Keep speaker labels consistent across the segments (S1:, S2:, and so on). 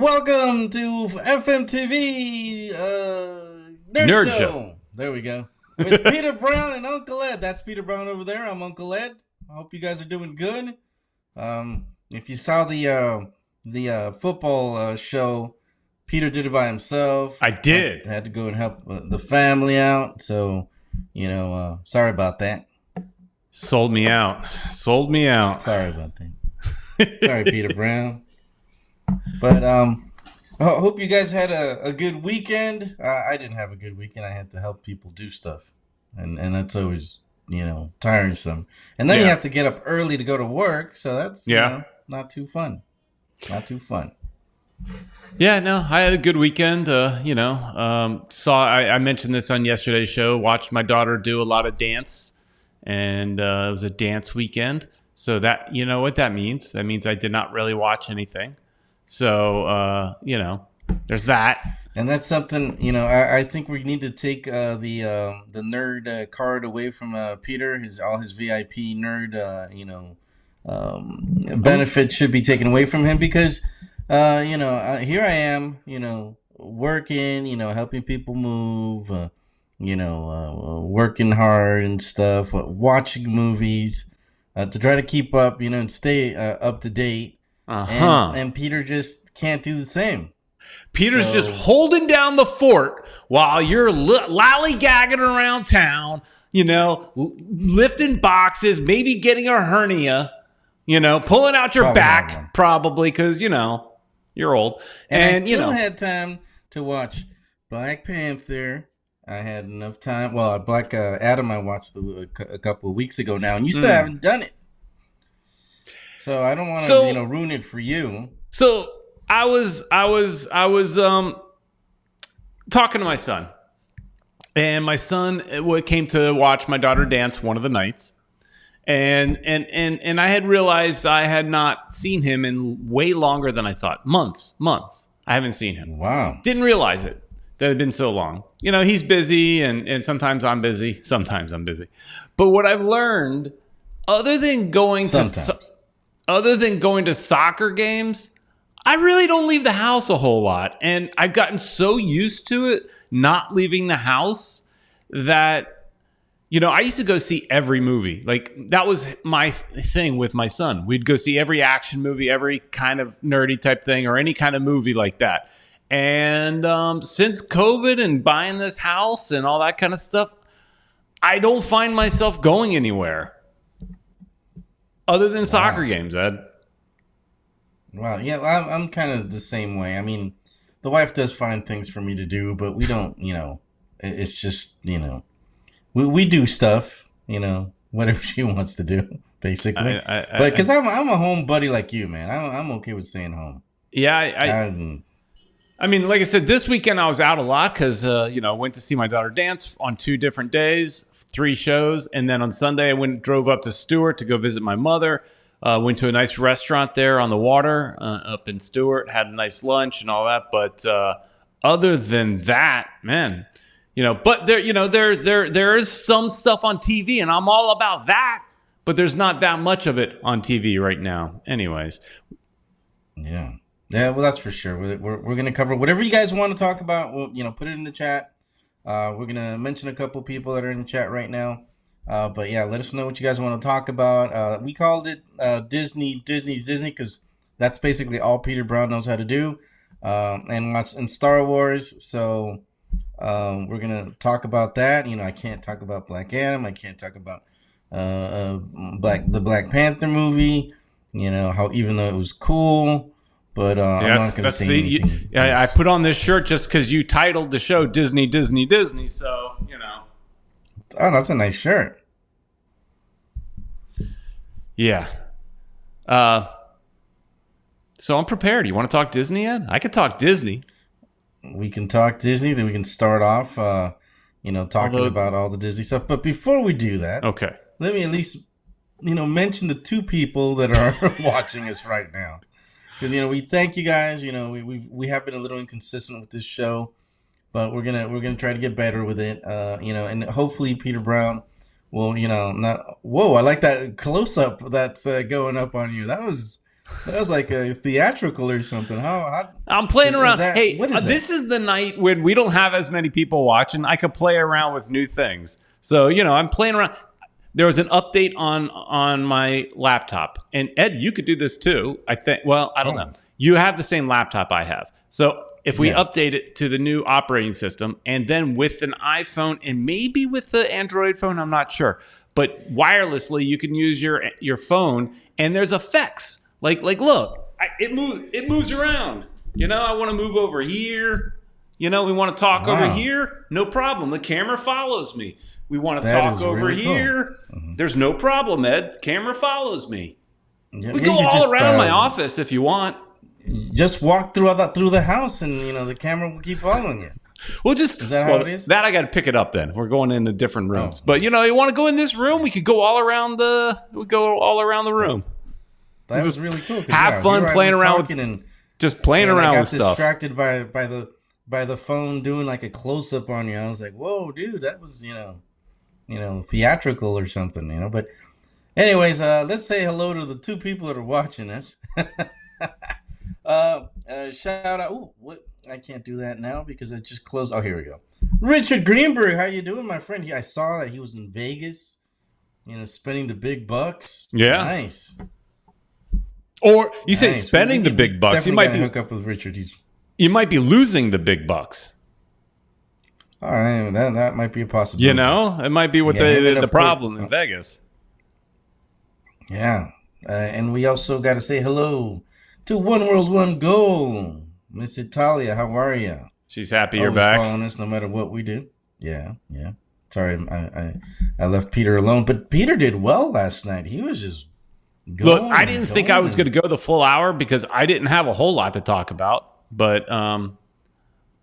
S1: Welcome to FMTV Nerd Show. There we go. With Peter Brown and Uncle Ed. That's Peter Brown over there. I'm Uncle Ed. I hope you guys are doing good. If you saw the football show, Peter did it by himself.
S2: I did.
S1: I had to go and help the family out. So, sorry about that.
S2: Sold me out.
S1: Sorry about that. Sorry, Peter Brown. But I hope you guys had a good weekend. I didn't have a good weekend. I had to help people do stuff, and that's always tiresome. And then you have to get up early to go to work, so that's not too fun. Not too fun.
S2: Yeah, no, I had a good weekend. I mentioned this on yesterday's show. Watched my daughter do a lot of dance, and it was a dance weekend. So that what that means. That means I did not really watch anything. So, there's that.
S1: And that's something, I think we need to take the nerd card away from Peter. All his VIP nerd, benefits should be taken away from him because, here I am, working, helping people move, working hard and stuff, watching movies to try to keep up, and stay up to date. And Peter just can't do the same.
S2: Peter's just holding down the fort while you're lollygagging around town, lifting boxes, maybe getting a hernia, pulling out your back probably because, you're old.
S1: And I still had time to watch Black Panther. I had enough time. Well, Black Adam I watched a couple of weeks ago now, and you still haven't done it. So I don't want to, ruin it for you.
S2: So I was talking to my son, and my son came to watch my daughter dance one of the nights, and I had realized I had not seen him in way longer than I thought. Months. I haven't seen him.
S1: Wow.
S2: Didn't realize it that it had been so long. He's busy, and sometimes I'm busy. Sometimes I'm busy. But what I've learned, other than going to soccer games, I really don't leave the house a whole lot. And I've gotten so used to it, not leaving the house, that, I used to go see every movie. Like, that was my thing with my son. We'd go see every action movie, every kind of nerdy type thing, or any kind of movie like that. And since COVID and buying this house and all that kind of stuff, I don't find myself going anywhere. Other than soccer games, Ed.
S1: Wow. Yeah, I'm kind of the same way. I mean, the wife does find things for me to do, but we don't, it's just, we do stuff, whatever she wants to do, basically. But because I'm a home buddy like you, man. I'm okay with staying home.
S2: Yeah, I mean, like I said, this weekend I was out a lot because, went to see my daughter dance on 2 different days, 3 shows. And then on Sunday, I drove up to Stewart to go visit my mother. Went to a nice restaurant there on the water up in Stewart, had a nice lunch and all that. But other than that, man, but there is some stuff on TV and I'm all about that. But there's not that much of it on TV right now. Anyways.
S1: Yeah. Yeah, well, that's for sure. We're going to cover whatever you guys want to talk about. We'll, put it in the chat. We're going to mention a couple people that are in the chat right now. But yeah, let us know what you guys want to talk about. We called it Disney's Disney because that's basically all Peter Brown knows how to do. And Star Wars. So we're going to talk about that. I can't talk about Black Adam. I can't talk about the Black Panther movie. How even though it was cool. But I'm not going to say anything.
S2: I put on this shirt just because you titled the show Disney. So,
S1: Oh, that's a nice shirt.
S2: Yeah. So I'm prepared. You want to talk Disney, Ed? I could talk Disney.
S1: We can talk Disney. Then we can start off, talking about all the Disney stuff. But before we do that,
S2: okay,
S1: let me at least, mention the 2 people that are watching us right now. Because we thank you guys. We have been a little inconsistent with this show, but we're gonna try to get better with it. And hopefully Peter Brown will not. Whoa! I like that close up that's going up on you. That was That was like a theatrical or something. How
S2: I'm playing
S1: is
S2: around.
S1: that?
S2: Hey,
S1: What is that?
S2: this is the night when we don't have as many people watching. I could play around with new things. So, I'm playing around. There was an update on my laptop. And Ed, you could do this too. I think, well, I don't know. You have the same laptop I have. So if we update it to the new operating system and then with an iPhone and maybe with the Android phone, I'm not sure. But wirelessly, you can use your phone and there's effects. Like look, it moves around. I want to move over here. We want to talk over here. No problem. The camera follows me. We want to talk over really here. Cool. Mm-hmm. There's no problem, Ed. The camera follows me. Yeah, we go all around my office if you want.
S1: Just walk through the house, and the camera will keep following you.
S2: Is that how it is? That I got to pick it up. Then we're going into different rooms. But you want to go in this room? We could go all around the room.
S1: That was really cool.
S2: Have fun playing around with, just playing around with stuff.
S1: I got distracted by the phone doing like a close up on you. I was like, "Whoa, dude, that was theatrical or something." But anyways, let's say hello to the two people that are watching us. Shout out. Ooh, what? I can't do that now because I just closed. Oh, here we go. Richard Greenberg, how you doing, my friend? I saw that he was in Vegas, spending the big bucks.
S2: Yeah,
S1: nice.
S2: Or you say spending the big bucks. You might
S1: hook up with Richard.
S2: You might be losing the big bucks.
S1: All right, that might be a possibility.
S2: It might be what the problem in Vegas.
S1: Yeah, and we also got to say hello to One World, One Goal, Miss Italia. How are you?
S2: She's happy you're back.
S1: Following us no matter what we do. Yeah. Sorry, I left Peter alone, but Peter did well last night. He was just going.
S2: Look, I didn't think I was going to go the full hour because I didn't have a whole lot to talk about. But,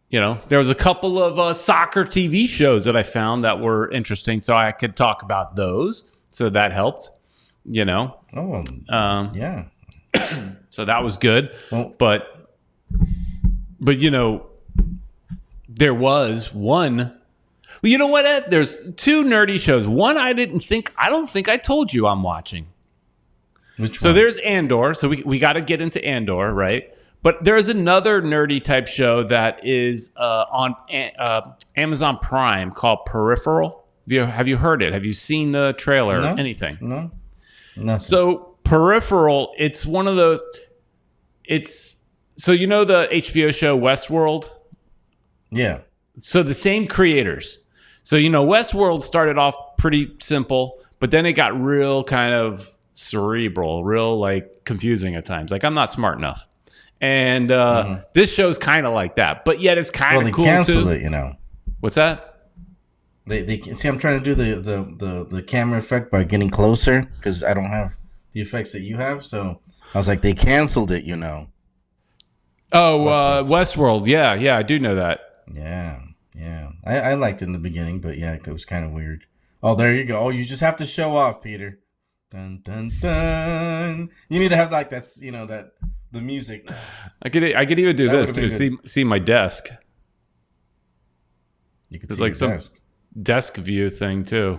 S2: there was a couple of soccer TV shows that I found that were interesting, so I could talk about those. So that helped,
S1: Oh, yeah.
S2: So that was good.
S1: Well,
S2: but there was one. Well, you know what, Ed? There's two nerdy shows. One I don't think I told you I'm watching.
S1: Which one?
S2: So there's Andor. So we got to get into Andor, right? But there's another nerdy type show that is on Amazon Prime called Peripheral. Have you heard it? Have you seen the trailer?
S1: No,
S2: anything?
S1: No. Nothing.
S2: So Peripheral, it's one of those. The HBO show Westworld?
S1: Yeah.
S2: So the same creators. So Westworld started off pretty simple, but then it got real kind of cerebral, real like confusing at times. Like I'm not smart enough. And this show's kind of like that, but yet it's kind of cool too.
S1: Well, they canceled it,
S2: What's that?
S1: They see. I'm trying to do the camera effect by getting closer because I don't have the effects that you have. So I was like, they canceled it,
S2: Oh, Westworld. Yeah, I do know that.
S1: Yeah. I liked it in the beginning, but yeah, it was kind of weird. Oh, there you go. Oh, you just have to show off, Peter. Dun dun dun. You need to have like that's that. The music.
S2: I could even do this too. See my desk.
S1: You could
S2: There's
S1: see
S2: like some
S1: desk.
S2: desk view thing too.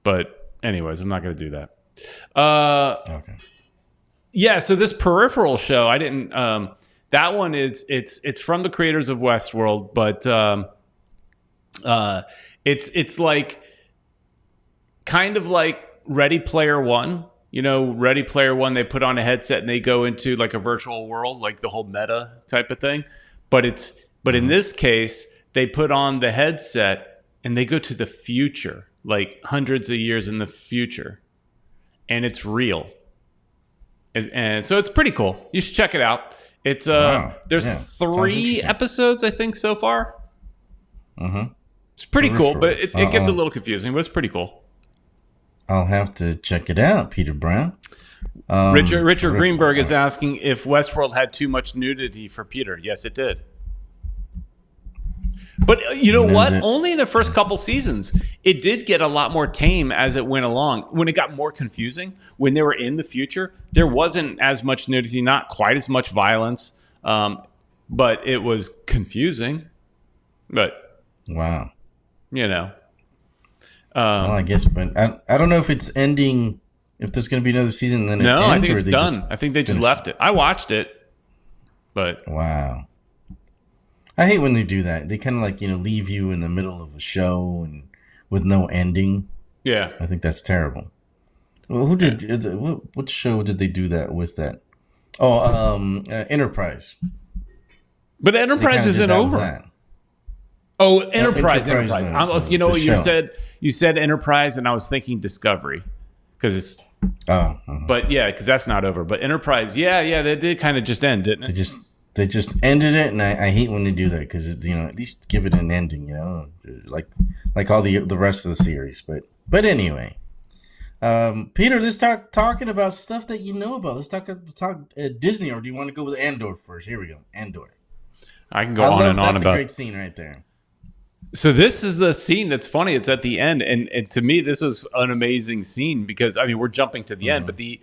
S2: But anyways, I'm not going to do that.
S1: Okay.
S2: Yeah. So this Peripheral show, I didn't. That one is it's from the creators of Westworld, but it's like kind of like Ready Player One. Ready Player One, they put on a headset and they go into like a virtual world, like the whole meta type of thing. But in this case, they put on the headset and they go to the future, like hundreds of years in the future. And it's real. And so it's pretty cool. You should check it out. It's there's 3 episodes, I think, so far. It's pretty cool, but it gets a little confusing, but it's pretty cool.
S1: I'll have to check it out, Peter Brown.
S2: Richard Greenberg is asking if Westworld had too much nudity for Peter. Yes, it did. But you know what? Only in the first couple seasons. It did get a lot more tame as it went along. When it got more confusing, when they were in the future, there wasn't as much nudity, not quite as much violence, but it was confusing. But
S1: wow.
S2: Well,
S1: I guess, but I don't know if it's ending if there's going to be another season, then
S2: No,
S1: it ends,
S2: I think
S1: or
S2: it's
S1: they
S2: done. I think they just left it. I watched it, but
S1: wow. I hate when they do that. They kind of like, leave you in the middle of a show and with no ending.
S2: yeah.
S1: I think that's terrible. Well, who did what show did they do that with? That Enterprise.
S2: But Enterprise isn't over. Oh, Enterprise. You know what you said? You said Enterprise, and I was thinking Discovery, because it's.
S1: Oh,
S2: but yeah, because that's not over. But Enterprise, yeah, they did kind of just end, didn't it?
S1: They just ended it, and I hate when they do that, because at least give it an ending, like all the rest of the series. But anyway, Peter, let's talking about stuff that you know about. Let's talk Disney, or do you want to go with Andor first? Here we go, Andor.
S2: I can go on and on
S1: about. That's a great scene right there.
S2: So this is the scene that's funny. It's at the end, and to me, this was an amazing scene because we're jumping to the end, but the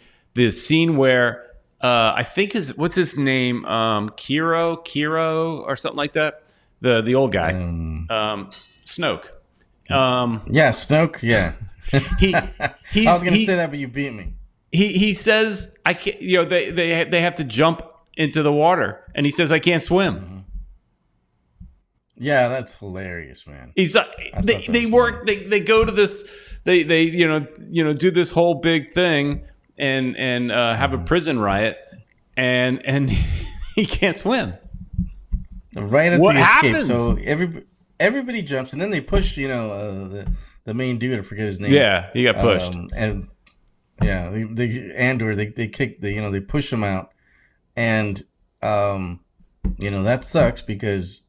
S2: scene where I think what's his name, Kiro or something like that, the old guy, Snoke.
S1: Yeah, Snoke. Yeah. I was gonna say that, but you beat me.
S2: He says I can't. They have to jump into the water, and he says I can't swim.
S1: Mm-hmm. Yeah, that's hilarious, man.
S2: He's they work. They go to this. They do this whole big thing and have a prison riot, and he can't swim.
S1: Right at
S2: what
S1: the
S2: happens?
S1: escape, so everybody jumps, and then they push. The main dude. I forget his name.
S2: Yeah, he got pushed.
S1: And yeah, Andor. They kick. They push him out, and that sucks because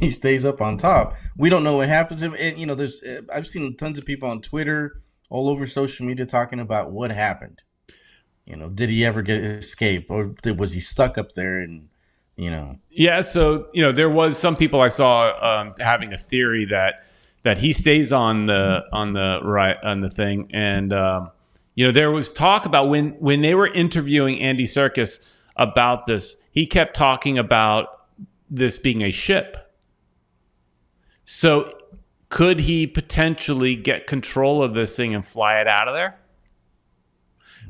S1: he stays up on top. We don't know what happens. And there's I've seen tons of people on Twitter, all over social media, talking about what happened. Did he ever escape, or was he stuck up there? And
S2: yeah. So there was some people I saw having a theory that he stays on the thing, and there was talk about when they were interviewing Andy Serkis about this, he kept talking about this being a ship. So could he potentially get control of this thing and fly it out of there?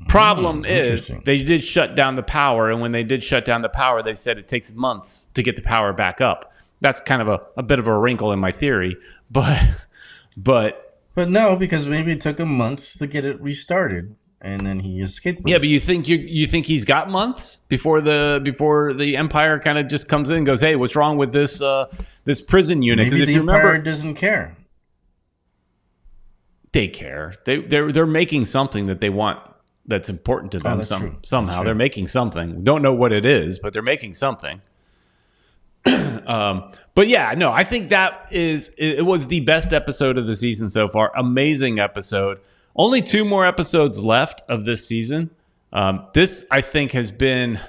S2: Problem is, they did shut down the power, and when they did shut down the power, they said it takes months to get the power back up. That's kind of a bit of a wrinkle in my theory, but
S1: no, because maybe it took him months to get it restarted, and then he escaped.
S2: Yeah, but you think he's got months before the Empire kind of just comes in and goes, "Hey, what's wrong with this prison unit?"
S1: Maybe the Empire doesn't care.
S2: They care. They're making something that they want that's important to them. Somehow they're making something. Don't know what it is, but they're making something. But yeah, no, I think it was the best episode of the season so far. Amazing episode. Only 2 more episodes left of this season. This, I think, has been,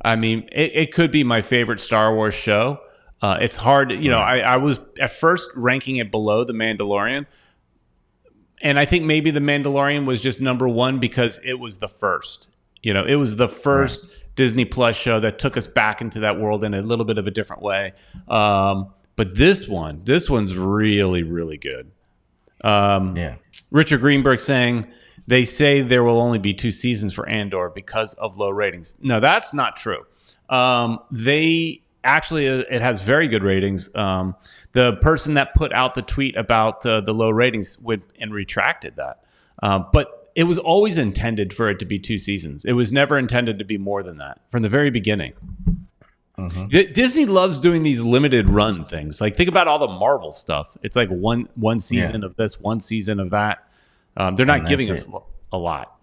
S2: it could be my favorite Star Wars show. It's hard, I was at first ranking it below The Mandalorian. And I think maybe The Mandalorian was just number 1 because it was the first. It was the first Disney Plus show that took us back into that world in a little bit of a different way. But this one's really, really good. Richard Greenberg saying they say there will only be 2 seasons for Andor because of low ratings. No, that's not true. They actually, it has very good ratings. The person that put out the tweet about the low ratings went and retracted that. But it was always intended for it to be 2 seasons. It was never intended to be more than that from the very beginning. Mm-hmm. Disney loves doing these limited run things. Like, think about all the Marvel stuff. It's like one season of this, 1 season of that. They're not giving us a lot.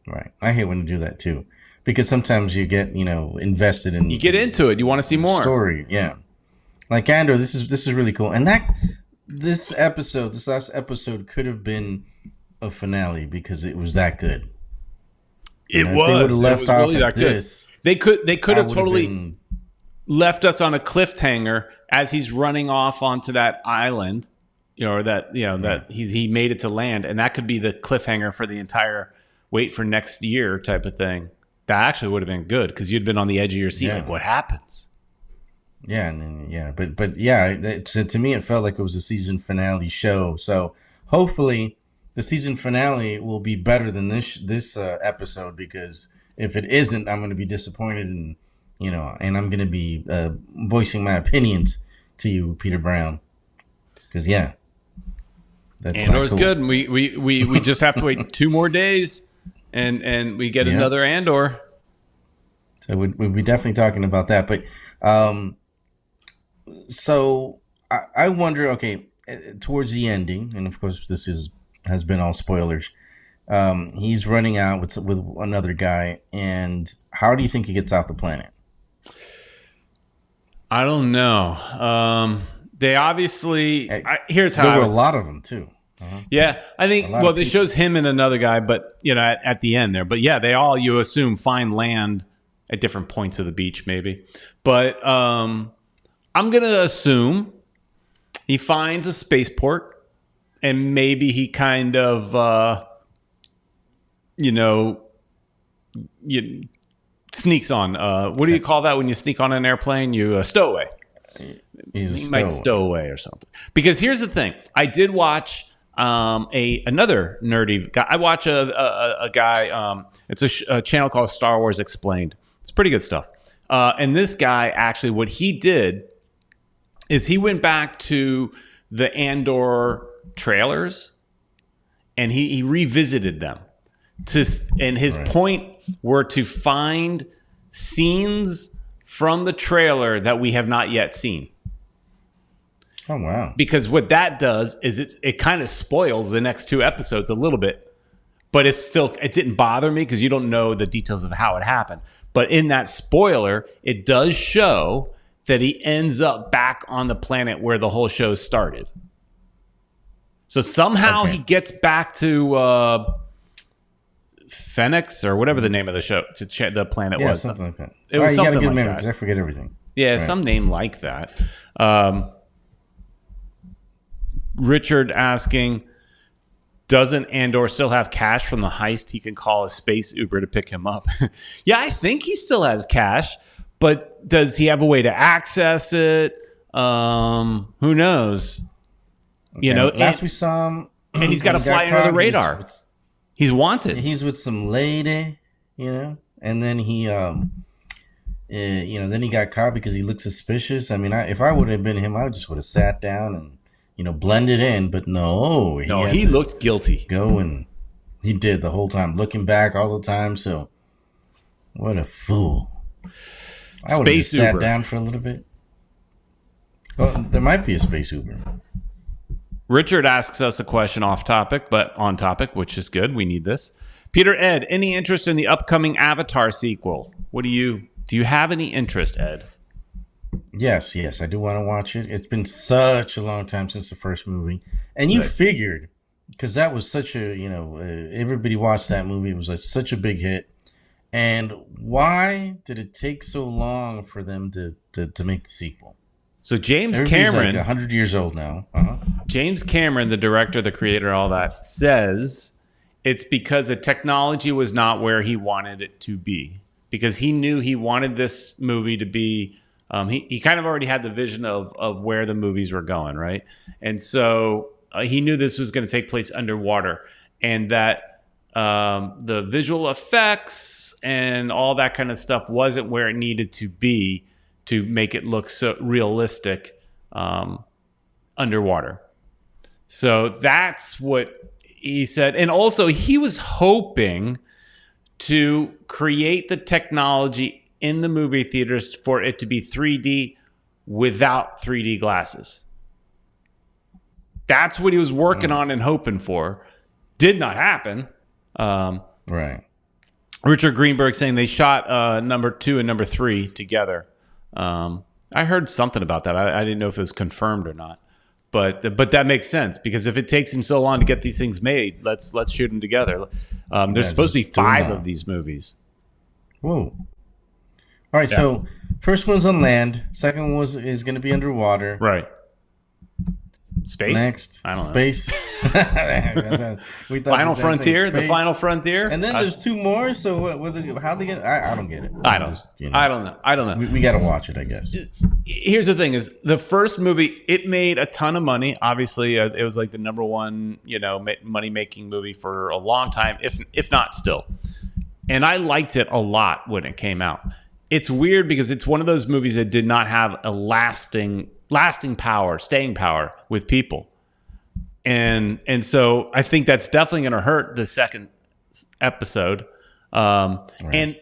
S1: Right. I hate when you do that too, because sometimes you get invested in.
S2: You get into it. You want to see more
S1: story. Yeah. Like Andor, this is really cool, and this last episode could have been a finale because it was that good.
S2: It was. They would have left off really at this. They could have totally left us on a cliffhanger as he's running off onto that island, that he made it to land, and that could be the cliffhanger for the entire wait for next year type of thing. That actually would have been good because you'd been on the edge of your seat, like, what happens? Yeah,
S1: and then, to me, it felt like it was a season finale show. So hopefully, the season finale will be better than this episode, because if it isn't, I'm going to be disappointed, and and I'm going to be voicing my opinions to you, Peter Brown, because that's
S2: Andor's
S1: cool.
S2: good, and we just have to wait 2 more days, and we get another Andor.
S1: So we'll be definitely talking about that, but so I wonder. Okay, towards the ending, and of course this has been all spoilers. He's running out with another guy, and how do you think he gets off the planet?
S2: I don't know. They obviously. Here's how
S1: there were a lot of them too.
S2: Yeah, I think. Well, it shows him and another guy, but at the end there. But yeah, they all, you assume, find land at different points of the beach, maybe. But I'm gonna assume he finds a spaceport, and maybe he kind of, sneaks on. What do you call that when you sneak on an airplane? You stow away. He might stow away or something. Because here's the thing: I did watch another nerdy guy. I watch a guy. It's a channel called Star Wars Explained. It's pretty good stuff. And this guy, actually, what he did is he went back to the Andor trailers and he revisited them. And his point were to find scenes from the trailer that we have not yet seen.
S1: Oh, wow.
S2: Because what that does is it kind of spoils the next 2 episodes a little bit. But it didn't bother me because you don't know the details of how it happened. But in that spoiler, it does show that he ends up back on the planet where the whole show started. So somehow he gets back to Phoenix or whatever the name of the show, the planet was.
S1: Something like that.
S2: It was something like
S1: that. Because I forget everything.
S2: Yeah, some name like that. Richard asking, doesn't Andor still have cash from the heist? He can call a space Uber to pick him up. Yeah, I think he still has cash, but does he have a way to access it? Who knows? Okay.
S1: Last we saw him,
S2: and he's got to fly under the radar. He's wanted.
S1: He's with some lady, and then he, then he got caught because he looked suspicious. I mean, if I would have been him, I just would have sat down and blended in, but no.
S2: He looked guilty.
S1: And he did the whole time, looking back all the time. So, what a fool! I would have just sat down for a little bit. Well, there might be a space Uber.
S2: Richard asks us a question off topic, but on topic, which is good. We need this. Peter, Ed, any interest in the upcoming Avatar sequel? Do you have any interest, Ed?
S1: Yes, I do want to watch it. It's been such a long time since the first movie. And you figured, because that was such a, everybody watched that movie. It was such a big hit. And why did it take so long for them to make the sequel?
S2: So James Cameron,
S1: 100 years old now.
S2: James Cameron, the director, the creator, all that, says it's because the technology was not where he wanted it to be. Because he knew he wanted this movie to be... he kind of already had the vision of where the movies were going, right? And so he knew this was going to take place underwater, and that the visual effects and all that kind of stuff wasn't where it needed to be to make it look so realistic underwater. So that's what he said. And also he was hoping to create the technology in the movie theaters for it to be 3D without 3D glasses. That's what he was working on and hoping for. Did not happen.
S1: Right.
S2: Richard Greenberg saying they shot number 2 and number 3 together. I heard something about that. I didn't know if it was confirmed or not. But that makes sense, because if it takes him so long to get these things made, let's shoot them together. There's supposed to be 5 of these movies.
S1: Whoa. All right, so first one's on land. Second one is going to be underwater.
S2: Right. Space?
S1: Next,
S2: I don't
S1: space. We thought
S2: Final
S1: the same thing,
S2: Frontier? The
S1: space.
S2: Final Frontier?
S1: And then there's two more. So how they get? I don't get it.
S2: I don't know. I don't know.
S1: We got to watch it, I guess.
S2: Here's the thing: is the first movie, it made a ton of money. Obviously, it was like the number one, money making movie for a long time, if not still. And I liked it a lot when it came out. It's weird because it's one of those movies that did not have a lasting power, staying power with people. And so I think that's definitely going to hurt the second episode. Right. And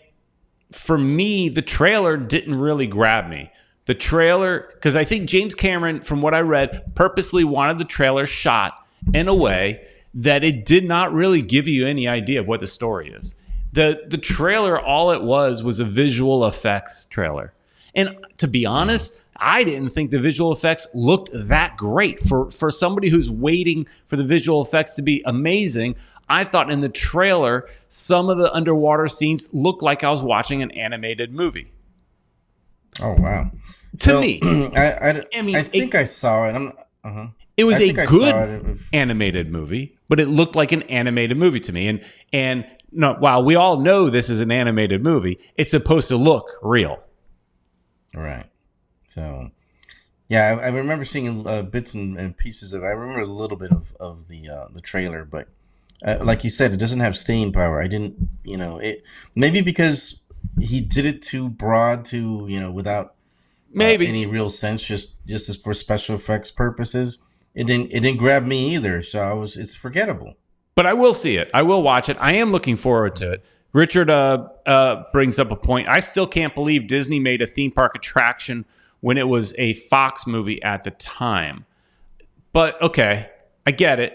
S2: for me, the trailer didn't really grab me. The trailer, because I think James Cameron, from what I read, purposely wanted the trailer shot in a way that it did not really give you any idea of what the story is. The trailer, all it was a visual effects trailer. And to be honest, I didn't think the visual effects looked that great. For somebody who's waiting for the visual effects to be amazing, I thought in the trailer, some of the underwater scenes looked like I was watching an animated movie.
S1: Oh, wow.
S2: To me.
S1: I think I saw it.
S2: It was a good animated movie, but it looked like an animated movie to me. And no, while we all know this is an animated movie, it's supposed to look real.
S1: Right. So, yeah, I remember seeing bits and pieces of it. I remember a little bit of the trailer, but like you said, it doesn't have staying power. I didn't, it maybe because he did it too broad, without
S2: maybe
S1: any real sense, just as for special effects purposes. It didn't grab me either, so it's forgettable.
S2: But I will see it. I will watch it. I am looking forward to it. Richard brings up a point. I still can't believe Disney made a theme park attraction when it was a Fox movie at the time. But okay, I get it.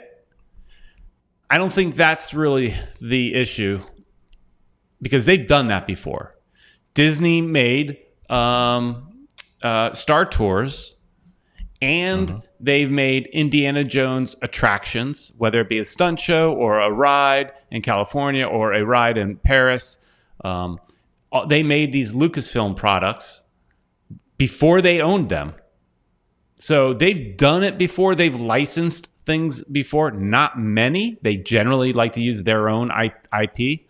S2: I don't think that's really the issue because they've done that before. Disney made Star Tours, and they've made Indiana Jones attractions, whether it be a stunt show or a ride in California or a ride in Paris. They made these Lucasfilm products before they owned them. So they've done it before. They've licensed things before. Not many. They generally like to use their own IP.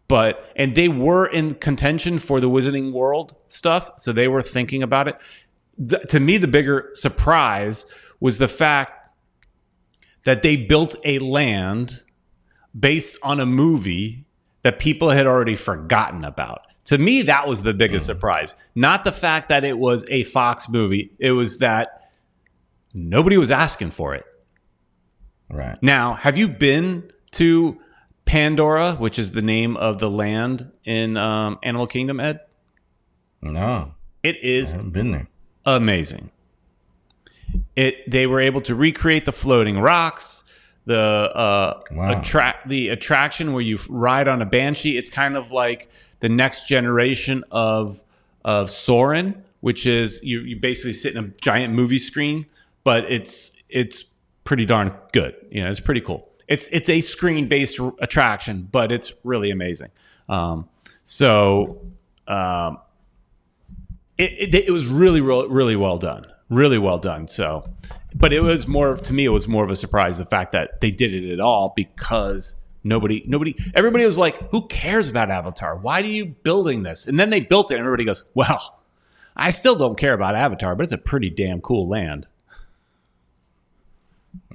S2: And they were in contention for the Wizarding World stuff. So they were thinking about it. To me, the bigger surprise was the fact that they built a land based on a movie that people had already forgotten about. To me, that was the biggest surprise. Not the fact that it was a Fox movie. It was that nobody was asking for it.
S1: Right.
S2: Now, have you been to Pandora, which is the name of the land in Animal Kingdom, Ed?
S1: No.
S2: It is.
S1: I haven't been there.
S2: Amazing. They were able to recreate the floating rocks, the attraction where you ride on a banshee. It's kind of like the next generation of Soarin', which is you basically sit in a giant movie screen, but it's pretty darn good. It's pretty cool. It's a screen based attraction, but it's really amazing. It was really, really, really well done. Really well done. So, but it was more of a surprise, the fact that they did it at all, because everybody was like, who cares about Avatar? Why are you building this? And then they built it and everybody goes, well, I still don't care about Avatar, but it's a pretty damn cool land.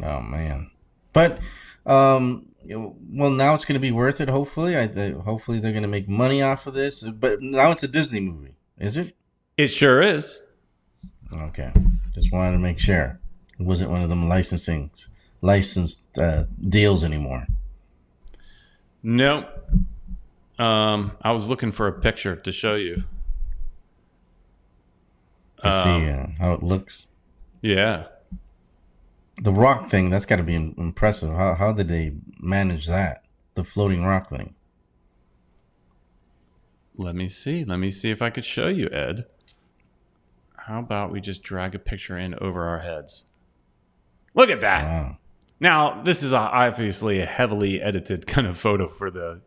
S1: Oh man. But, well, now it's going to be worth it. Hopefully hopefully they're going to make money off of this, but now it's a Disney movie. Is it?
S2: It sure is.
S1: Okay. Just wanted to make sure it wasn't one of them licensed deals anymore.
S2: Nope. I was looking for a picture to show you.
S1: To see how it looks.
S2: Yeah.
S1: The rock thing, that's got to be impressive. How did they manage that? The floating rock thing.
S2: Let me see if I could show you, Ed. How about we just drag a picture in over our heads? Look at that.
S1: Wow.
S2: Now, this is obviously a heavily edited kind of photo for the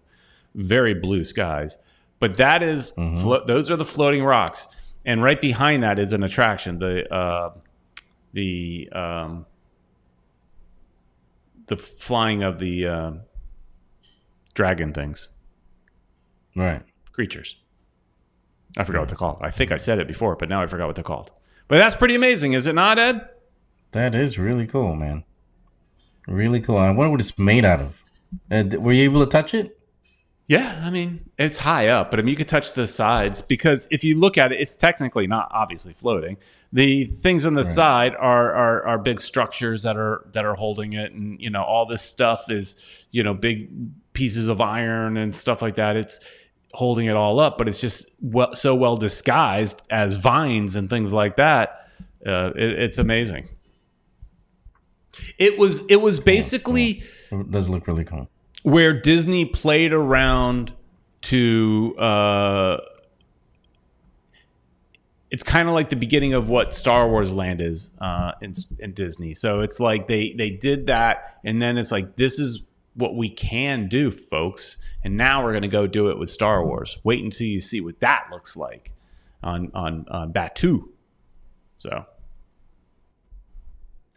S2: very blue skies. But that is, those are the floating rocks. And right behind that is an attraction. the flying of the dragon things,
S1: Right.
S2: creatures. I forgot what they're called. I think I said it before, but now I forgot what they're called. But that's pretty amazing, is it not, Ed?
S1: That is really cool, man. Really cool. I wonder what it's made out of. Were you able to touch it?
S2: Yeah, I mean, it's high up, but I mean, you could touch the sides because if you look at it, it's technically not obviously floating. The things on the side are big structures that are holding it, and you know, all this stuff is, you know, big pieces of iron and stuff like that. It's holding it all up, but it's just so well disguised as vines and things like that. It's amazing. It was basically
S1: It does look really cool.
S2: Where Disney played around to it's kind of like the beginning of what Star Wars Land is in Disney. So it's like they did that, and then it's like, this is what we can do, folks, and now we're going to go do it with Star Wars. Wait until you see what that looks like on Batuu. So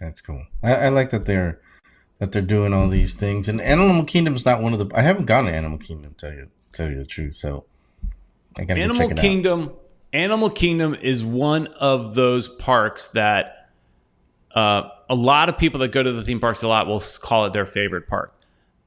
S1: that's cool. I like that they're doing all these things. And Animal Kingdom's not one of the. I haven't gone to Animal Kingdom, tell you the truth. So I gotta go check it out.
S2: Animal Kingdom is one of those parks that a lot of people that go to the theme parks a lot will call it their favorite park.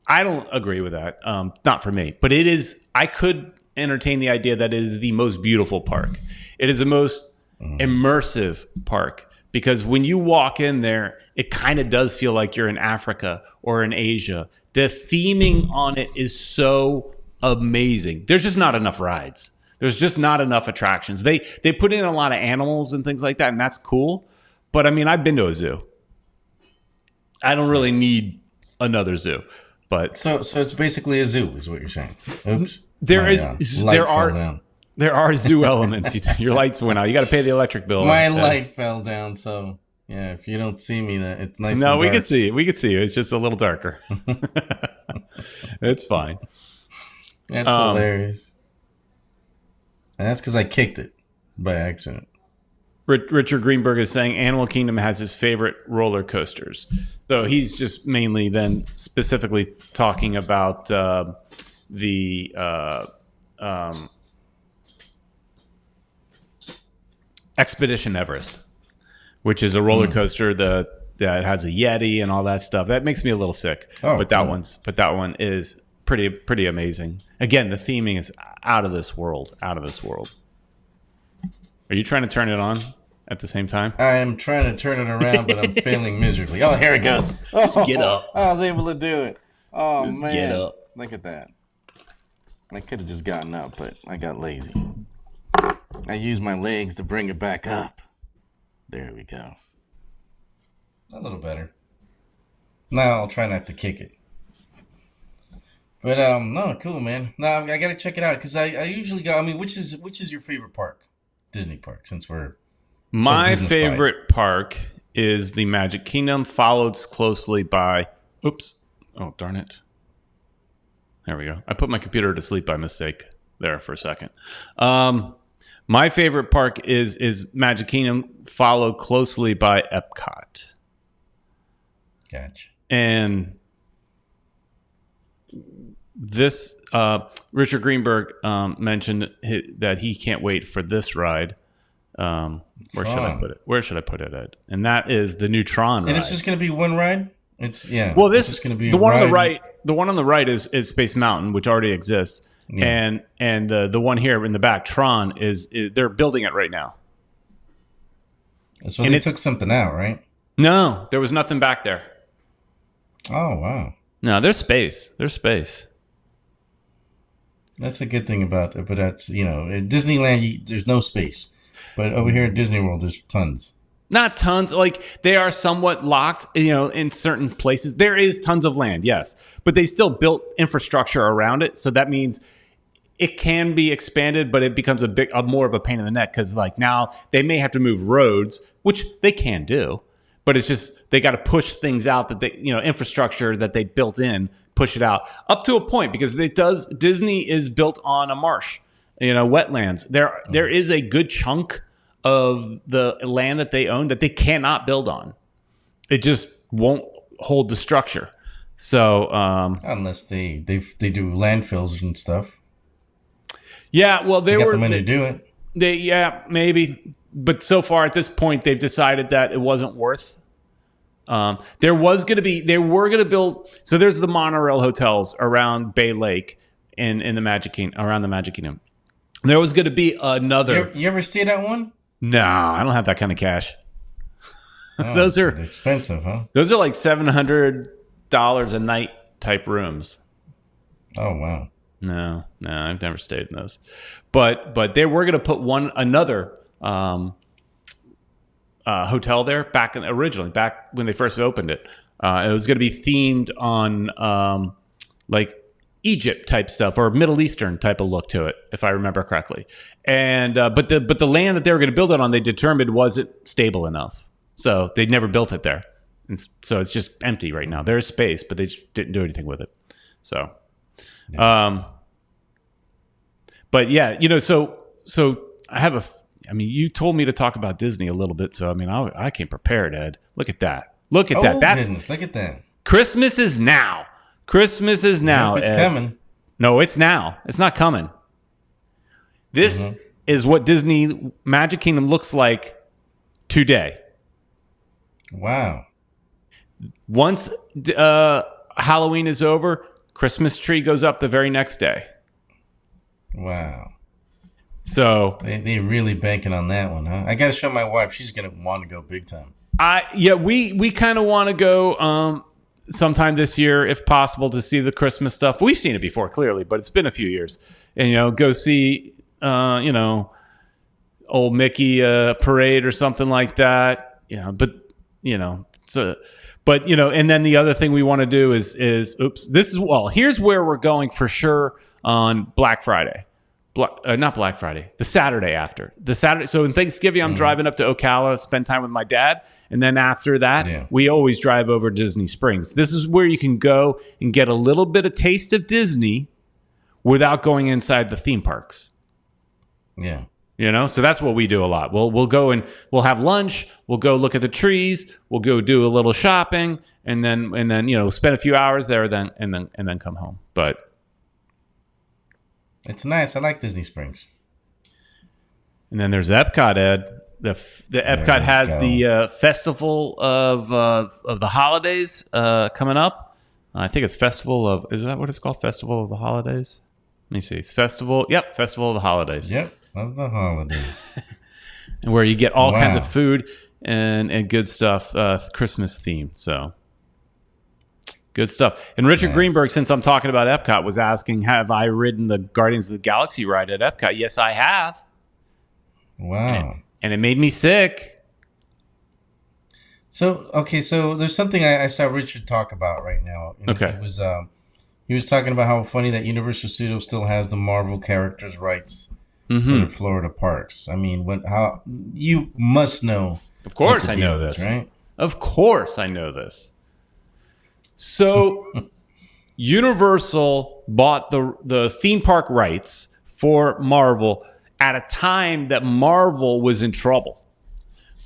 S2: I don't agree with that. Not for me, but it is. I could entertain the idea that it is the most beautiful park. It is the most immersive park. Because when you walk in there, it kind of does feel like you're in Africa or in Asia. The theming on it is so amazing. There's just not enough rides. There's just not enough attractions. They put in a lot of animals and things like that, and that's cool. But I mean, I've been to a zoo. I don't really need another zoo. But
S1: so it's basically a zoo, is what you're saying. Oops.
S2: There are zoo elements. Your lights went out. You got to pay the electric bill.
S1: My light fell down, so yeah. If you don't see me, that it's nice.
S2: No, we could see. We could see you. It's just a little darker. It's fine.
S1: That's hilarious. And that's because I kicked it by accident.
S2: Richard Greenberg is saying Animal Kingdom has his favorite roller coasters. So he's just mainly then specifically talking about the Expedition Everest, which is a roller coaster that has a Yeti and all that stuff. That makes me a little sick. But that one is pretty amazing. Again, the theming is out of this world. Out of this world. Are you trying to turn it on at the same time?
S1: I am trying to turn it around, but I'm failing miserably. Oh, here it goes.
S2: Just get up.
S1: I was able to do it. Oh,
S2: Just
S1: man.
S2: get up.
S1: Look at that. I could have just gotten up, but I got lazy. I used my legs to bring it back up. There we go. A little better. Now I'll try not to kick it. But no, cool, man. No, I gotta check it out because I usually go. I mean, which is your favorite park? Disney park, since we're
S2: my favorite park is the Magic Kingdom, followed closely by. Oops! Oh darn it! There we go. I put my computer to sleep by mistake there for a second. My favorite park is Magic Kingdom, followed closely by Epcot.
S1: Gotcha.
S2: And this Richard Greenberg mentioned that he can't wait for this ride. Where should I put it? Where should I put it, Ed? And that is the new Tron ride.
S1: And it's just going to be one ride?
S2: Well, this is going to be the one on the right. The one on the right is Space Mountain, which already exists. Yeah. And the one here in the back, Tron, is they're building it right now.
S1: So they took something out, right?
S2: No, there was nothing back there.
S1: Oh, wow.
S2: No, there's space. There's space.
S1: That's a good thing about it. But that's, at Disneyland, there's no space. But over here at Disney World, there's tons.
S2: Not tons. Like, they are somewhat locked, in certain places. There is tons of land, yes. But they still built infrastructure around it. So that means it can be expanded, but it becomes more of a pain in the neck. Because, like, now they may have to move roads, which they can do. But it's just, they got to push things out that they, infrastructure that they built in, push it out. Up to a point, because Disney is built on a marsh, wetlands. There is a good chunk of the land that they own that they cannot build on. It just won't hold the structure. So
S1: Unless they do landfills and stuff.
S2: yeah, well,
S1: They got the money to do it.
S2: Yeah, maybe. But so far at this point, they've decided that it wasn't worth. They were going to build. So there's the monorail hotels around Bay Lake in the Magic Kingdom, around the Magic Kingdom. There was going to be another.
S1: You ever see that one?
S2: No, I don't have that kind of cash.
S1: Oh,
S2: Those are
S1: expensive, huh?
S2: Those are like $700 a night type rooms.
S1: Oh wow.
S2: No, I've never stayed in those. But they were going to put another hotel there originally back when they first opened it. It was going to be themed on like Egypt type stuff or Middle Eastern type of look to it, if I remember correctly. And but the land that they were going to build it on, they determined wasn't stable enough, so they never built it there. And so it's just empty right now. There's space, but they just didn't do anything with it. So, but yeah, so I have you told me to talk about Disney a little bit, so I mean, I came prepared, Ed. Look at that. Look at that.
S1: Goodness, look at that.
S2: Christmas is now. Christmas is now.
S1: Yep, it's coming.
S2: No, it's now. It's not coming. This is what Disney Magic Kingdom looks like today.
S1: Wow.
S2: Once Halloween is over, Christmas tree goes up the very next day.
S1: Wow.
S2: So
S1: they really banking on that one, huh? I got to show my wife. She's gonna want to go big time.
S2: We kind of want to go sometime this year, if possible, to see the Christmas stuff. We've seen it before, clearly, but it's been a few years. And go see old Mickey parade or something like that. And then the other thing we want to do is here's where we're going for sure on Black Friday. Not Black Friday, the Saturday after. So in Thanksgiving, I'm driving up to Ocala, spend time with my dad. And then after that, we always drive over Disney Springs. This is where you can go and get a little bit of taste of Disney without going inside the theme parks. Yeah. So that's what we do a lot. We'll go and we'll have lunch. We'll go look at the trees. We'll go do a little shopping and then spend a few hours there and then come home. But
S1: it's nice. I like Disney Springs.
S2: And then there's Epcot, Ed. The Epcot has the festival of the holidays coming up. I think it's is that what it's called? Festival of the Holidays? Let me see. It's Festival of the Holidays.
S1: Yep, of the holidays.
S2: And where you get all kinds of food and good stuff, Christmas themed. So good stuff. And Richard Greenberg, since I'm talking about Epcot, was asking, have I ridden the Guardians of the Galaxy ride at Epcot? Yes, I have.
S1: Wow.
S2: And it made me sick.
S1: So there's something I saw Richard talk about right now.
S2: Okay.
S1: He was talking about how funny that Universal Studios still has the Marvel characters rights for the Florida parks. I mean, how you must know.
S2: Of course I know this.
S1: Right?
S2: Of course I know this. So Universal bought the theme park rights for Marvel at a time that Marvel was in trouble.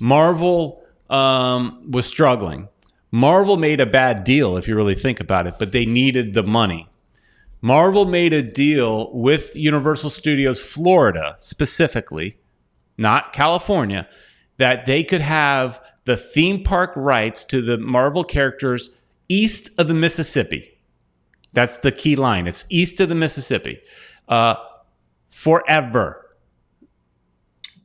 S2: Marvel was struggling. Marvel made a bad deal, if you really think about it, but they needed the money. Marvel made a deal with Universal Studios Florida, specifically, not California, that they could have the theme park rights to the Marvel characters east of the Mississippi. That's the key line. It's east of the Mississippi. Forever.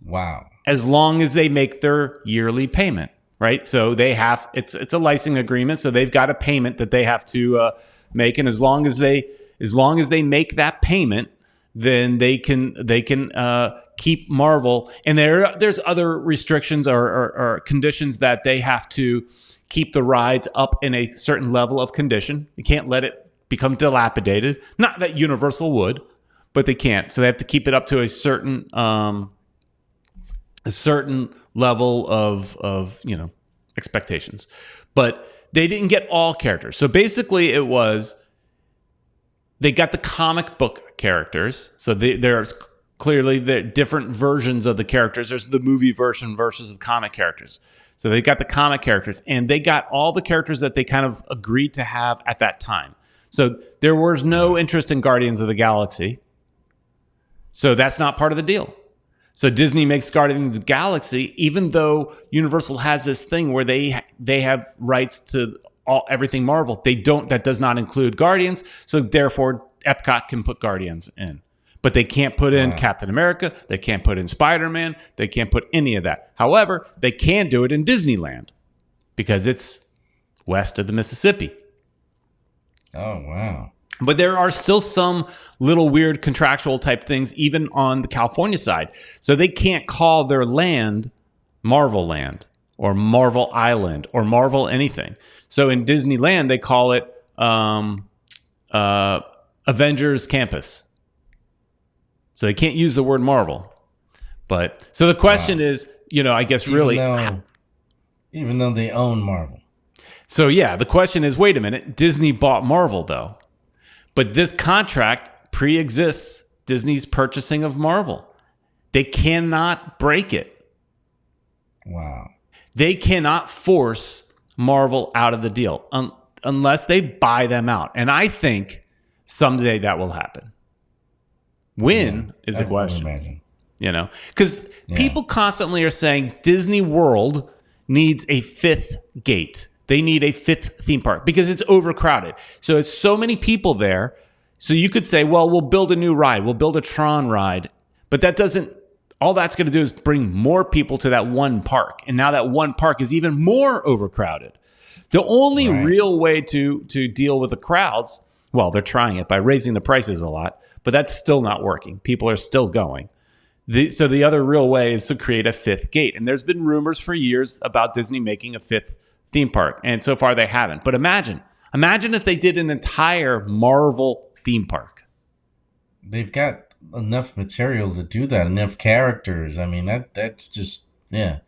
S1: Wow.
S2: As long as they make their yearly payment, right? So it's a licensing agreement, so they've got a payment that they have to make, and as long as they make that payment, then they can keep Marvel. And there's other restrictions or conditions that they have to keep the rides up in a certain level of condition. You can't let it become dilapidated. Not that Universal would, but they can't. So they have to keep it up to a certain level of expectations. But they didn't get all characters. So basically it was, they got the comic book characters. So there's clearly the different versions of the characters. There's the movie version versus the comic characters. So they got the comic characters, and they got all the characters that they kind of agreed to have at that time. So there was no interest in Guardians of the Galaxy. So that's not part of the deal. So Disney makes Guardians of the Galaxy, even though Universal has this thing where they have rights to everything Marvel. They don't. That does not include Guardians. So therefore, Epcot can put Guardians in. But they can't put in Captain America. They can't put in Spider-Man. They can't put any of that. However, they can do it in Disneyland because it's west of the Mississippi.
S1: Oh, wow.
S2: But there are still some little weird contractual type things, even on the California side. So they can't call their land Marvel Land or Marvel Island or Marvel anything. So in Disneyland, they call it Avengers Campus. So they can't use the word Marvel. But so the question is, I guess really,
S1: even though they own Marvel.
S2: So yeah, the question is, wait a minute, Disney bought Marvel though. But this contract pre-exists Disney's purchasing of Marvel. They cannot break it.
S1: Wow.
S2: They cannot force Marvel out of the deal unless they buy them out. And I think someday that will happen. When is the question? Because people constantly are saying Disney World needs a fifth gate. They need a fifth theme park because it's overcrowded. So it's so many people there. So you could say, well, we'll build a new ride. We'll build a Tron ride. But that doesn't, all that's going to do is bring more people to that one park. And now that one park is even more overcrowded. The only real way to deal with the crowds, well, they're trying it by raising the prices a lot, but that's still not working. People are still going. So the other real way is to create a fifth gate. And there's been rumors for years about Disney making a fifth theme park. And so far they haven't. But imagine if they did an entire Marvel theme park.
S1: They've got enough material to do that, enough characters. I mean, that's just, They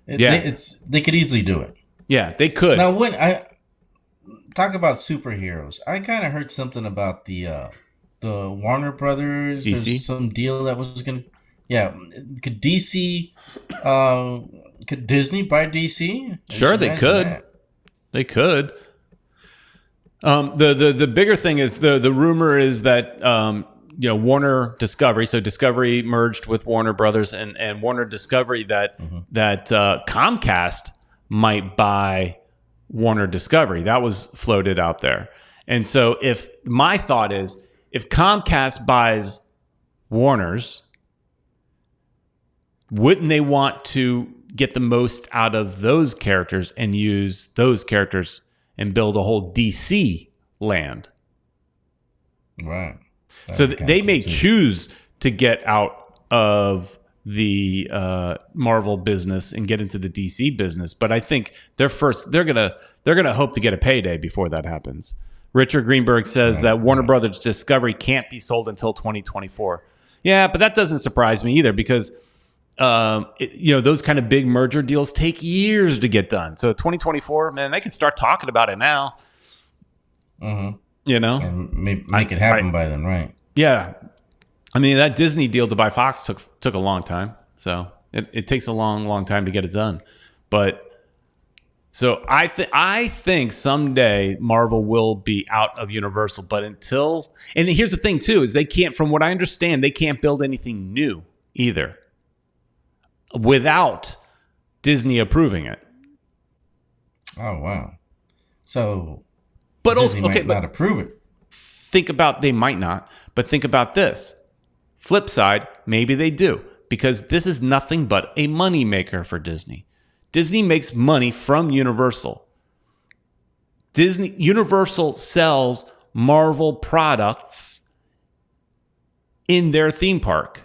S1: could easily do it.
S2: Yeah, they could.
S1: Now, when I talk about superheroes, I kind of heard something about the Warner Brothers.
S2: DC?
S1: There's some deal that was going to, could DC, could Disney buy DC?
S2: Sure, they could. That. They could. The bigger thing is the rumor is that Warner Discovery, so Discovery merged with Warner Brothers and Warner Discovery that Comcast might buy Warner Discovery. That was floated out there. And so if Comcast buys Warner's, wouldn't they want to get the most out of those characters and use those characters and build a whole DC land?
S1: Right.
S2: So they may choose to get out of the Marvel business and get into the DC business, but I think they're gonna hope to get a payday before that happens. Richard Greenberg says that Warner Brothers Discovery can't be sold until 2024. Yeah, but that doesn't surprise me either because those kind of big merger deals take years to get done. So 2024, man, they can start talking about it now.
S1: Mm-hmm.
S2: And
S1: make it happen by then, right?
S2: Yeah. I mean, that Disney deal to buy Fox took a long time. So it takes a long time to get it done. But so I think someday Marvel will be out of Universal. But and here's the thing too, is they can't, from what I understand, they can't build anything new either without Disney approving it.
S1: Oh, wow. So
S2: but
S1: Disney
S2: also,
S1: might not approve it.
S2: They might not, but think about this. Flip side, maybe they do, because this is nothing but a money maker for Disney. Disney makes money from Universal. Universal sells Marvel products in their theme park.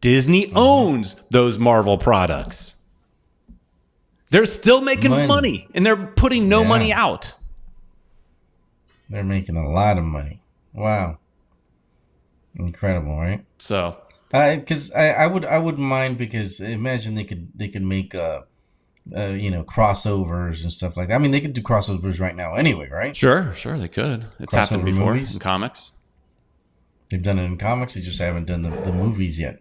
S2: Disney owns those Marvel products. They're still making money and they're putting no money out.
S1: They're making a lot of money. Wow. Incredible, right?
S2: So,
S1: because I wouldn't mind, because imagine they could make crossovers and stuff like that. I mean, they could do crossovers right now anyway, right?
S2: Sure, they could. It's happened before in comics.
S1: They've done it in comics. They just haven't done the movies yet.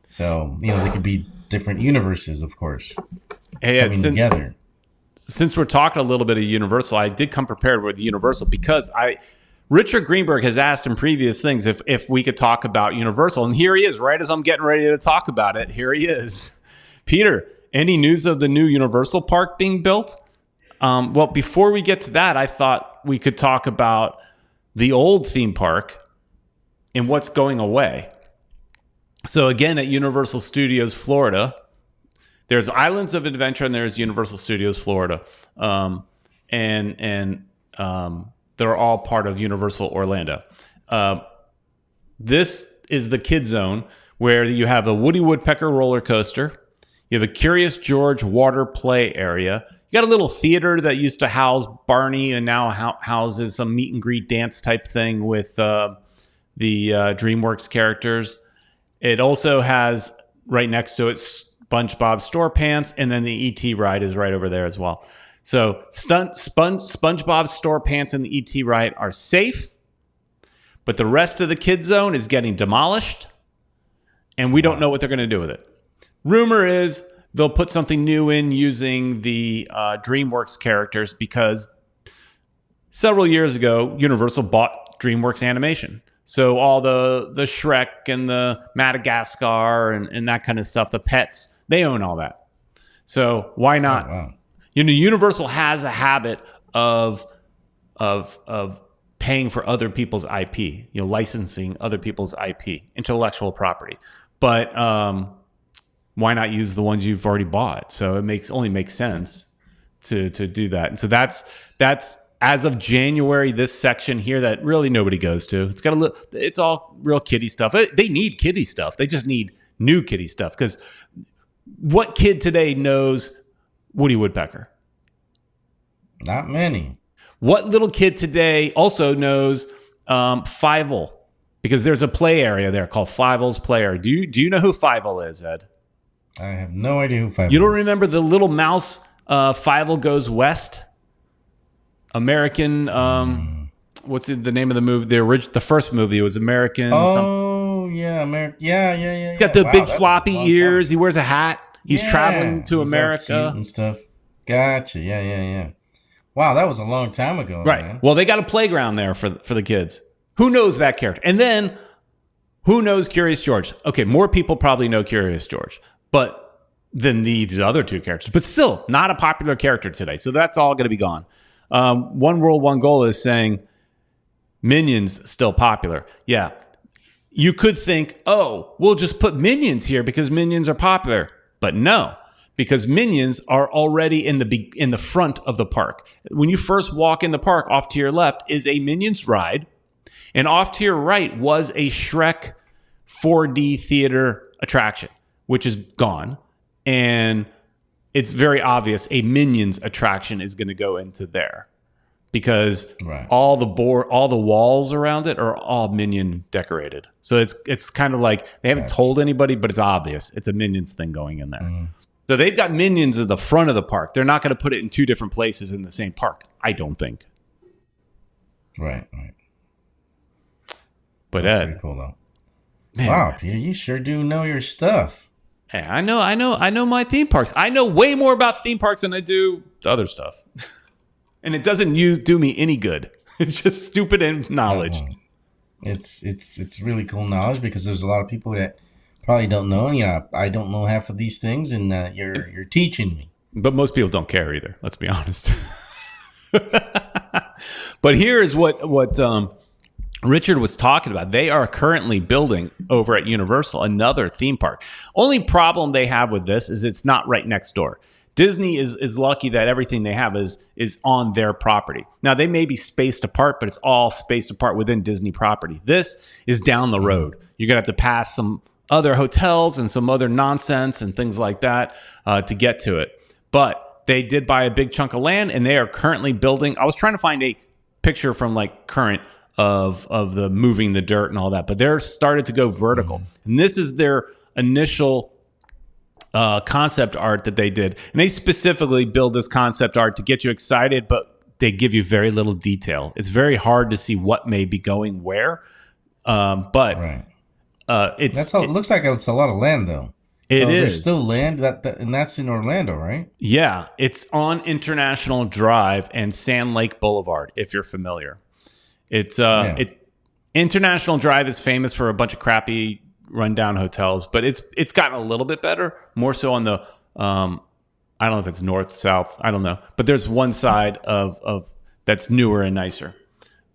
S1: So they could be different universes, of course,
S2: Hey, Ed,
S1: coming together.
S2: since we're talking a little bit of Universal, I did come prepared with Universal because Richard Greenberg has asked in previous things if we could talk about Universal, and here he is, right as I'm getting ready to talk about it. Here he is, Peter. Any news of the new Universal park being built? Well, before we get to that, I thought we could talk about the old theme park and what's going away. So again, at Universal Studios Florida, there's Islands of Adventure and there's Universal Studios Florida, and they're all part of Universal Orlando. This is the kid zone where you have a Woody Woodpecker roller coaster, you have a Curious George water play area. You got a little theater that used to house Barney and now houses some meet and greet dance type thing with the DreamWorks characters. It also has right next to it SpongeBob StorePants, and then the E.T. ride is right over there as well. So SpongeBob StorePants and the E.T. ride are safe, but the rest of the kid zone is getting demolished, and we don't know what they're going to do with it. Rumor is they'll put something new in using the DreamWorks characters because several years ago, Universal bought DreamWorks Animation. So all the Shrek and the Madagascar and that kind of stuff, the pets, they own all that. So why not?
S1: Oh, wow.
S2: Universal has a habit of paying for other people's IP, licensing other people's IP, intellectual property. But why not use the ones you've already bought? So it only makes sense to do that. And so that's as of January, this section here that really nobody goes to. It's all real kiddie stuff. They need kiddie stuff. They just need new kiddie stuff, because what kid today knows Woody Woodpecker?
S1: Not many.
S2: What little kid today also knows Fievel? Because there's a play area there called Fievel's Play Area. Do you know who Fievel is, Ed?
S1: I have no idea who Fievel is.
S2: You don't remember the little mouse Fievel Goes West? American, what's the name of the movie? The first movie was American.
S1: Yeah, American. Yeah.
S2: He's got the big floppy ears. He wears a hat. He's traveling to America
S1: and stuff. Gotcha. Yeah. Wow, that was a long time ago.
S2: Right.
S1: Man.
S2: Well, they got a playground there for the kids. Who knows that character? And then who knows Curious George? Okay, more people probably know Curious George, than these other two characters. But still, not a popular character today. So that's all going to be gone. One World, One Goal is saying Minions still popular. Yeah. You could think, we'll just put Minions here because Minions are popular. But no, because Minions are already in the front of the park. When you first walk in the park, off to your left is a Minions ride, and off to your right was a Shrek 4D theater attraction, which is gone. And it's very obvious a Minions attraction is going to go into there, because all the walls around it are all Minion decorated. So it's kind of like they haven't told anybody, but it's obvious it's a Minions thing going in there. Mm. So they've got Minions at the front of the park. They're not going to put it in two different places in the same park, I don't think.
S1: Right.
S2: But
S1: that's
S2: Ed,
S1: pretty cool though.
S2: Man,
S1: wow, Peter, you sure do know your stuff.
S2: Hey, I know my theme parks. I know way more about theme parks than I do the other stuff. And it doesn't do me any good. It's just stupid knowledge.
S1: It's really cool knowledge, because there's a lot of people that probably don't know. I don't know half of these things, and you're teaching me.
S2: But most people don't care either. Let's be honest. But here is what Richard was talking about. They are currently building over at Universal another theme park. Only problem they have with this is it's not right next door. Disney is lucky that everything they have is on their property. Now, they may be spaced apart, but it's all spaced apart within Disney property. This is down the road. You're going to have to pass some other hotels and some other nonsense and things like that to get to it. But they did buy a big chunk of land, and they are currently building. I was trying to find a picture from current of the moving the dirt and all that, but they're started to go vertical. And this is their initial concept art that they did. And they specifically build this concept art to get you excited, but they give you very little detail. It's very hard to see what may be going where. But
S1: That's how it looks like. It's a lot of land, though.
S2: It
S1: So there's
S2: is.
S1: still land and that's in Orlando, right?
S2: Yeah, it's on International Drive and Sand Lake Boulevard. If you're familiar,
S1: Yeah.
S2: International Drive is famous for a bunch of crappy rundown hotels, but it's gotten a little bit better. More so on the I don't know if it's north, south, I don't know, but there's one side of that's newer and nicer.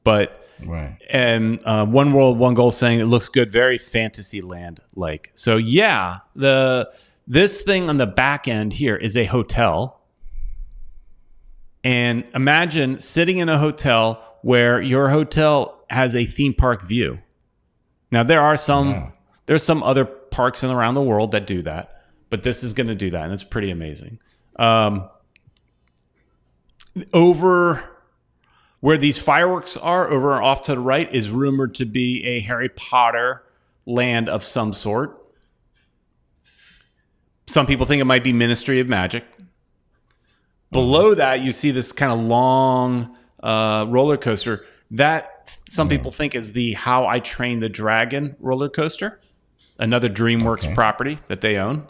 S2: But
S1: Right.
S2: and One World, One Goal saying it looks good, very fantasy land like. So yeah, this thing on the back end here is a hotel. And imagine sitting in a hotel where your hotel has a theme park view. Now there's some other parks around the world that do that, but this is going to do that, and it's pretty amazing. Over where these fireworks are, over off to the right, is rumored to be a Harry Potter land of some sort. Some people think it might be Ministry of Magic. Below that, you see this kind of long roller coaster that some people think is the How I Trained the Dragon roller coaster, another DreamWorks property that they own.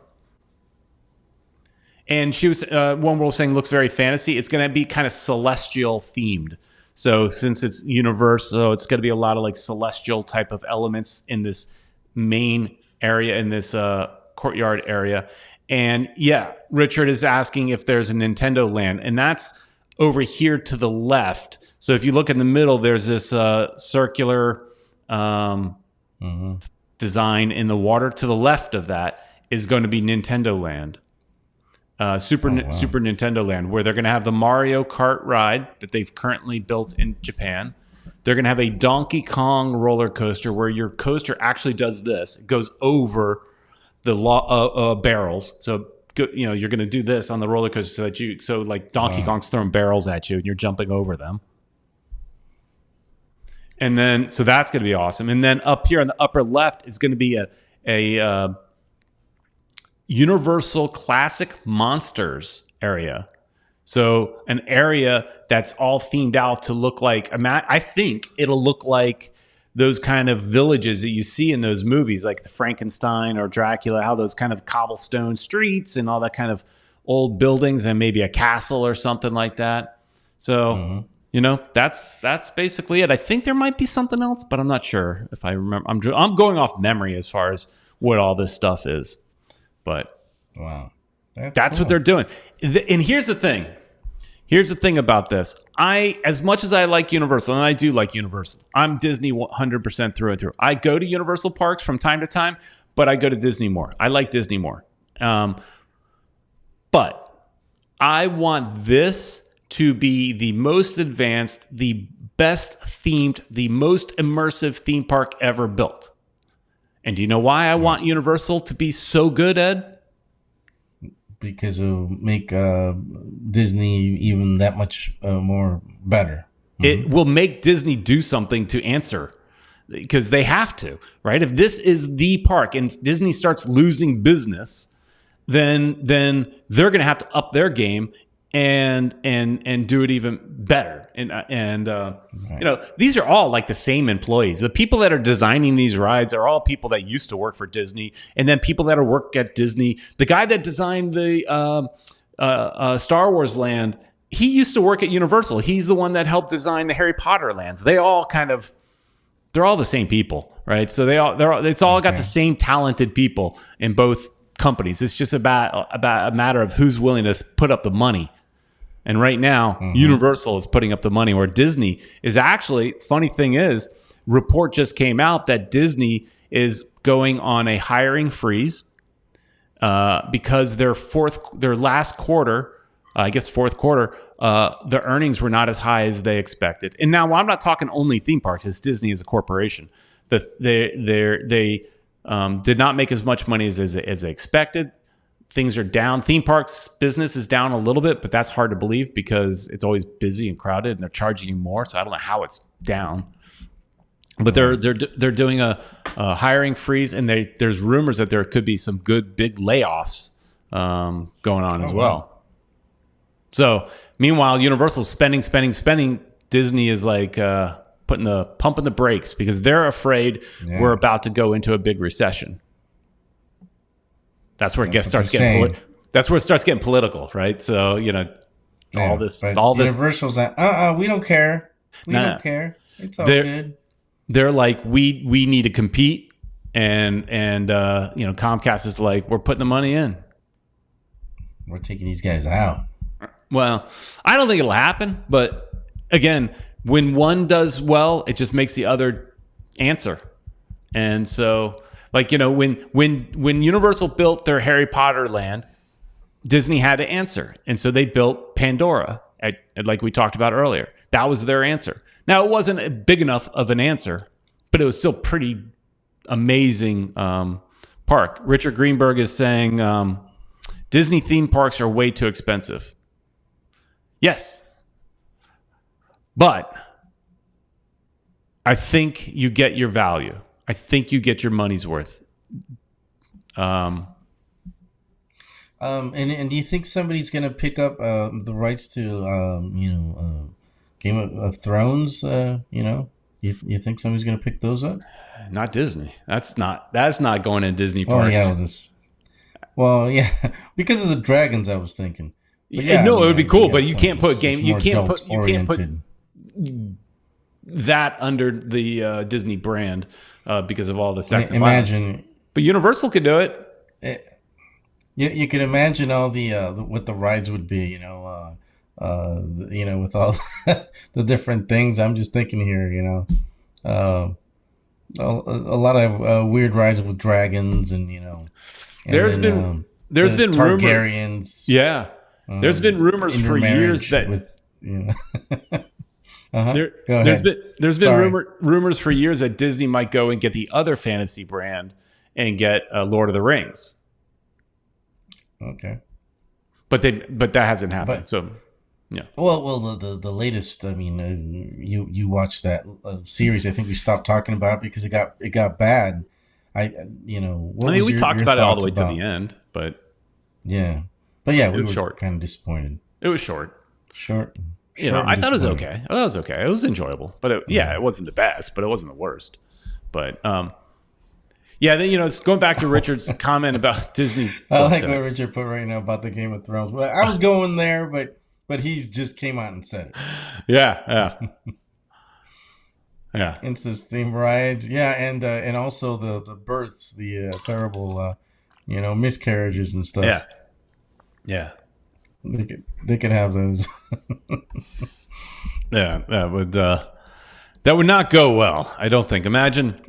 S2: And she was one was saying looks very fantasy. It's going to be kind of celestial themed. So since it's Universal, it's going to be a lot of like celestial type of elements in this main area, in this courtyard area. And yeah, Richard is asking if there's a Nintendo land, and that's over here to the left. So if you look in the middle, there's this circular design in the water. To the left of that is going to be Nintendo Land. Super Nintendo Land, where they're going to have the Mario Kart ride that they've currently built in Japan. They're going to have a Donkey Kong roller coaster where your coaster actually does this. It goes over the barrels. So you're going to do this on the roller coaster so like Donkey Kong's throwing barrels at you and you're jumping over them. And then so that's going to be awesome. And then up here on the upper left is going to be a Universal Classic Monsters area. So an area that's all themed out to look like, I think it'll look like those kind of villages that you see in those movies, like the Frankenstein or Dracula, how those kind of cobblestone streets and all that kind of old buildings and maybe a castle or something like that. So, that's basically it. I think there might be something else, but I'm not sure if I remember. I'm going off memory as far as what all this stuff is. But
S1: wow,
S2: that's cool. What they're doing. And here's the thing. Here's the thing about this. As much as I like Universal, and I do like Universal, I'm Disney 100% through and through. I go to Universal parks from time to time, but I go to Disney more. I like Disney more. But I want this to be the most advanced, the best themed, the most immersive theme park ever built. And do you know why I want Universal to be so good, Ed?
S1: Because it'll make Disney even that much more better.
S2: It will make Disney do something to answer, because they have to, right? If this is the park and Disney starts losing business, then they're going to have to up their game and do it even better. Right. These are all like the same employees. The people that are designing these rides are all people that used to work for Disney, and then people that work at Disney. The guy that designed the Star Wars land, he used to work at Universal. He's the one that helped design the Harry Potter lands. They're all the same people, right? So it's all got the same talented people in both companies. It's just about a matter of who's willing to put up the money. And right now, Universal is putting up the money, where Disney is actually, funny thing is, report just came out that Disney is going on a hiring freeze because their last quarter, fourth quarter, the earnings were not as high as they expected. And now I'm not talking only theme parks, it's Disney as a corporation. They did not make as much money as they expected. Things are down. Theme parks business is down a little bit, but that's hard to believe because it's always busy and crowded, and they're charging you more. So I don't know how it's down. But they're doing a hiring freeze, and there's rumors that there could be some good big layoffs going on as well. Wow. So meanwhile, Universal's spending. Disney is like, pumping the brakes because they're afraid we're about to go into a big recession. That's where it starts getting political, right? So, all this
S1: Universal's like, we don't care. We don't care. It's all good.
S2: They're like, we need to compete, and Comcast is like, we're putting the money in.
S1: We're taking these guys out.
S2: Well, I don't think it'll happen, but again, when one does well, it just makes the other answer. And so, when Universal built their Harry Potter land, Disney had to answer. And so they built Pandora, like we talked about earlier. That was their answer. Now, it wasn't big enough of an answer, but it was still pretty amazing park. Richard Greenberg is saying Disney theme parks are way too expensive. Yes. But I think you get your value. I think you get your money's worth.
S1: And do you think somebody's going to pick up the rights to Game of Thrones? You think somebody's going to pick those up?
S2: Not Disney. That's not going in Disney parks.
S1: Yeah, because of the dragons. I was thinking.
S2: It would be cool, but you can't put game. You can't put that under the Disney brand because of all the sex and violence. But Universal could do it.
S1: You can imagine all the what the rides would be. With all the different things. I'm just thinking here. A lot of weird rides with dragons, and
S2: there's been
S1: Targaryens.
S2: Yeah. There's been rumors for years that there's been rumors for years that Disney might go and get the other fantasy brand and get Lord of the Rings.
S1: Okay,
S2: but that hasn't happened. Yeah.
S1: Well, the latest. I mean, you watched that series. I think we stopped talking about it because it got bad.
S2: We talked about it all the way to the end, but
S1: yeah. But yeah, we were
S2: short.
S1: Kind of disappointed.
S2: It was short.
S1: I
S2: thought it was okay. I thought it was okay. It was enjoyable, but it wasn't the best, but it wasn't the worst. But then it's going back to Richard's comment about Disney.
S1: I like what Richard put right now about the Game of Thrones. Well, I was going there, but he just came out and said it.
S2: Yeah. Yeah.
S1: Incest theme rides, and also the births, the terrible, miscarriages and stuff.
S2: Yeah.
S1: They could have those.
S2: That would not go well, I don't think. Imagine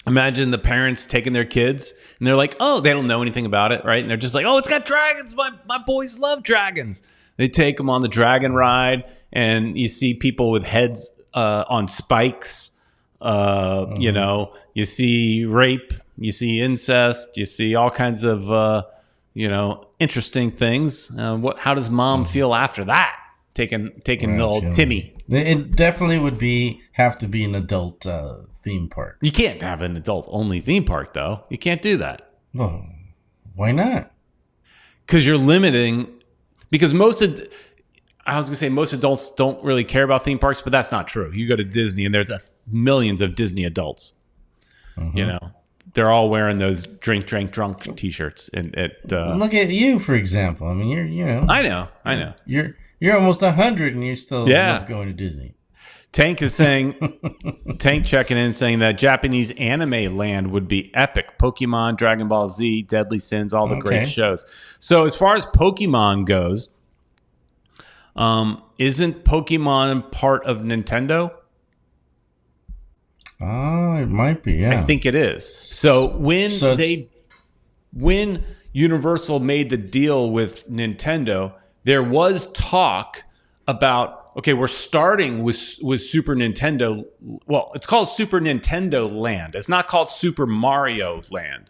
S2: the parents taking their kids and they're like, oh, they don't know anything about it, right? And they're just like, oh, it's got dragons. My boys love dragons. They take them on the dragon ride, and you see people with heads on spikes. You see rape, you see incest, you see all kinds of interesting things. How does mom feel after that? Taking little Timmy.
S1: It definitely have to be an adult theme park.
S2: You can't have an adult only theme park though. You can't do that.
S1: Well, why not?
S2: Because you're limiting. Because most adults don't really care about theme parks, but that's not true. You go to Disney and there's millions of Disney adults. They're all wearing those drink drunk T-shirts.
S1: Look at you, for example. I mean, you're
S2: I know.
S1: You're almost 100 and you're still love going to Disney.
S2: Tank is saying, Tank checking in saying that Japanese anime land would be epic. Pokemon, Dragon Ball Z, Deadly Sins, all the great shows. So as far as Pokemon goes, isn't Pokemon part of Nintendo?
S1: Oh, it might be, yeah.
S2: I think it is. So when Universal made the deal with Nintendo, there was talk about, okay, we're starting with Super Nintendo. Well, it's called Super Nintendo Land. It's not called Super Mario Land.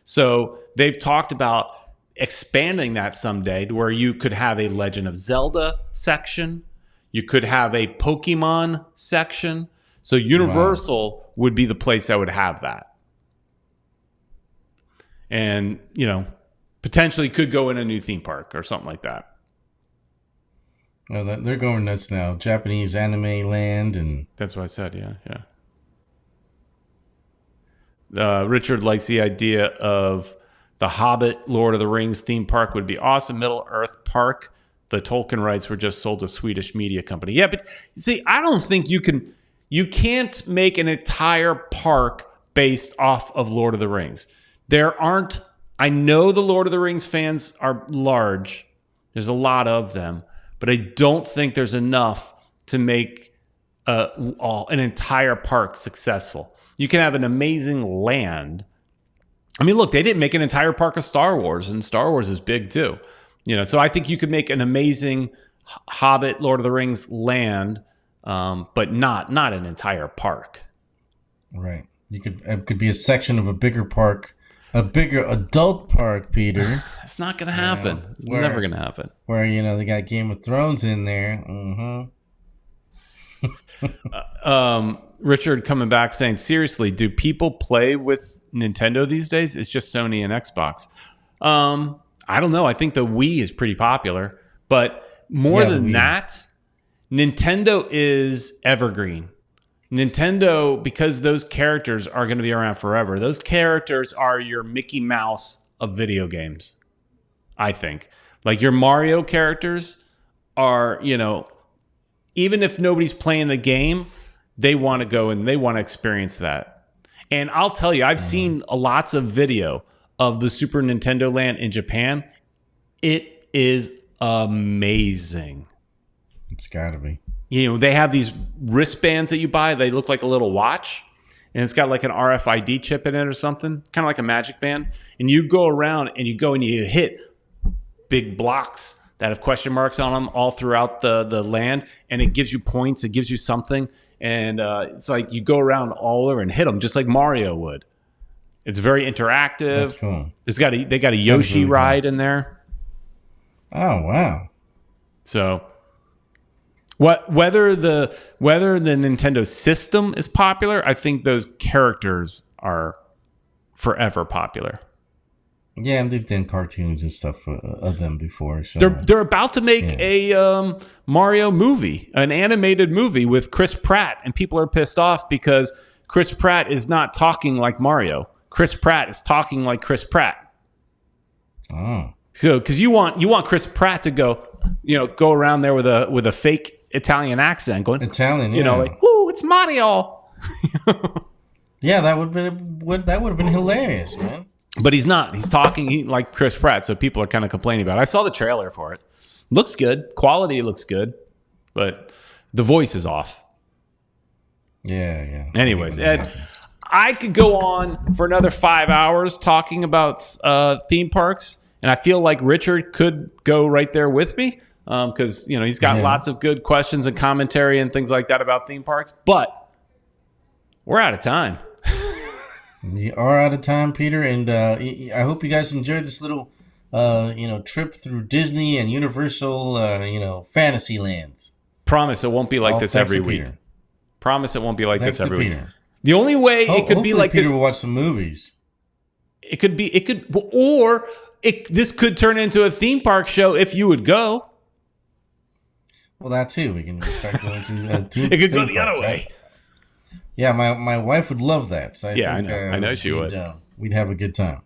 S2: So they've talked about expanding that someday to where you could have a Legend of Zelda section. You could have a Pokemon section. So Universal would be the place that would have that. And, potentially could go in a new theme park or something like that.
S1: Oh, they're going nuts now. Japanese anime land and
S2: That's what I said. Yeah, yeah. Richard likes the idea of the Hobbit, Lord of the Rings theme park would be awesome. Middle Earth Park. The Tolkien rights were just sold to a Swedish media company. Yeah, but see, I don't think you can. You can't make an entire park based off of Lord of the Rings. There aren't. I know the Lord of the Rings fans are large. There's a lot of them, but I don't think there's enough to make an entire park successful. You can have an amazing land. I mean, look, they didn't make an entire park of Star Wars, and Star Wars is big too. So I think you could make an amazing Hobbit, Lord of the Rings land, but not an entire park.
S1: right. You could it could be a section of a bigger park, a bigger adult park, Peter.
S2: It's not going to happen. It's never going to happen.
S1: Where they got Game of Thrones in there.
S2: Richard coming back saying, seriously, do people play with Nintendo these days? It's just Sony and Xbox. I don't know. I think the Wii is pretty popular, but more than that, Nintendo is evergreen. Nintendo, because those characters are going to be around forever. Those characters are your Mickey Mouse of video games, I think. Like your Mario characters are, even if nobody's playing the game, they want to go and they want to experience that. And I'll tell you, I've seen lots of video of the Super Nintendo Land in Japan. It is amazing.
S1: It's got to be.
S2: They have these wristbands that you buy. They look like a little watch, and it's got like an RFID chip in it or something, kind of like a magic band. And you go around and you hit big blocks that have question marks on them all throughout the land, and it gives you points. It gives you something, and it's like you go around all over and hit them just like Mario would. It's very interactive.
S1: That's cool.
S2: They got a Yoshi really ride in there.
S1: Oh wow!
S2: So, whether the Nintendo system is popular, I think those characters are forever popular.
S1: Yeah, and they've done cartoons and stuff of them before. So.
S2: They're about to make a Mario movie, an animated movie with Chris Pratt, and people are pissed off because Chris Pratt is not talking like Mario. Chris Pratt is talking like Chris Pratt.
S1: Oh.
S2: So, because you want Chris Pratt to go around there with a fake Italian accent, going
S1: Italian,
S2: like, "Ooh, it's Mario."
S1: Yeah, that would have been hilarious, man.
S2: But he's not. He's talking like Chris Pratt, so people are kind of complaining about it. I saw the trailer for it. Looks good. Quality looks good, but the voice is off.
S1: Yeah.
S2: Anyways, Ed, I could go on for another 5 hours talking about theme parks, and I feel like Richard could go right there with me because he's got lots of good questions and commentary and things like that about theme parks. But we're out of time.
S1: We are out of time, Peter, and I hope you guys enjoyed this little trip through Disney and Universal fantasy lands.
S2: Promise it won't be like this every week. Promise it won't be like this every week. The only way it could be like
S1: Peter
S2: this.
S1: will watch some movies.
S2: This could turn into a theme park show if you would go.
S1: Well, that too. We can start going through
S2: it could go the other way.
S1: Yeah, my wife would love that. So
S2: I know. I know she would.
S1: We'd have a good time.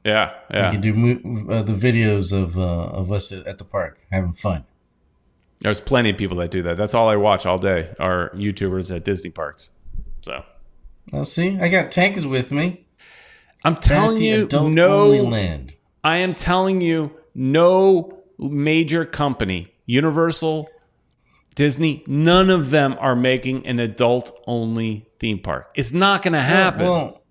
S2: Yeah.
S1: We could do the videos of us at the park having fun.
S2: There's plenty of people that do that. That's all I watch all day are YouTubers at Disney parks. So.
S1: Well, see, I got Tankers with me.
S2: I'm telling you,
S1: land.
S2: I am telling you, no major company, Universal, Disney, none of them are making an adult-only theme park. It's not going to happen.
S1: Well,